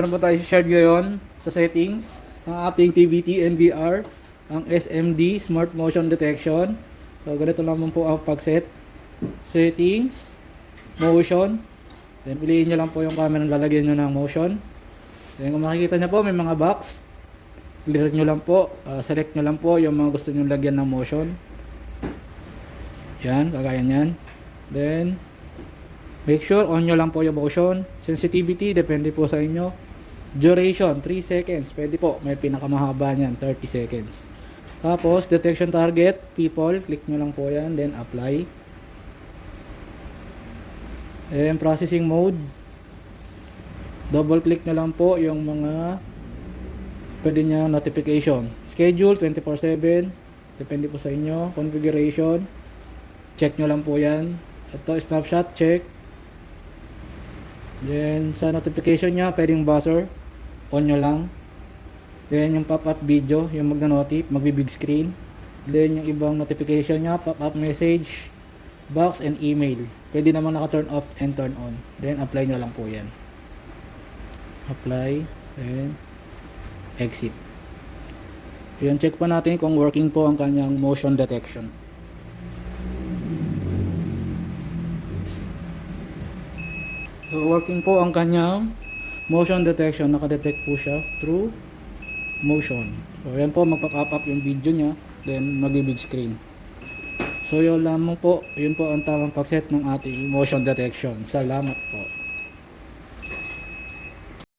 Ano ba tayo share ngayon sa settings ng ating TVT NVR, ang SMD Smart Motion Detection. So ganito naman po ang pag-set. Settings, motion, then piliin nyo lang po yung camera na lalagyan nyo ng motion. Then kung makikita nyo po may mga box, clear nyo lang po, select nyo lang po yung mga gusto nyo lagyan ng motion. Yan, kagaya nyan. Then make sure on nyo lang po yung motion. Sensitivity, depende po sa inyo. Duration, 3 seconds. Pwede po, may pinakamahaba niyan, 30 seconds. Tapos, detection target, people, click nyo lang po yan, then apply. And processing mode, double click nyo lang po yung mga pwede niya notification. Schedule, 24/7, depende po sa inyo. Configuration, check nyo lang po yan. Ito, snapshot, check. Then, sa notification niya, pwedeng buzzer, on nyo lang. Then, yung pop-up video, yung magna-notif, magbi-big screen. Then, yung ibang notification niya, pop-up message, box, and email. Pwede naman naka-turn off and turn on. Then, apply nyo lang po yan. Apply, then, exit. Yan, check pa natin kung working po ang kanyang motion detection. So, working po ang kanyang motion detection. Nakadetect po siya through motion. So, yan po, magpa-pop up yung video niya. Then, mag-big screen. So, yun lamang po. Yun po ang tamang pag-set ng ating motion detection. Salamat po.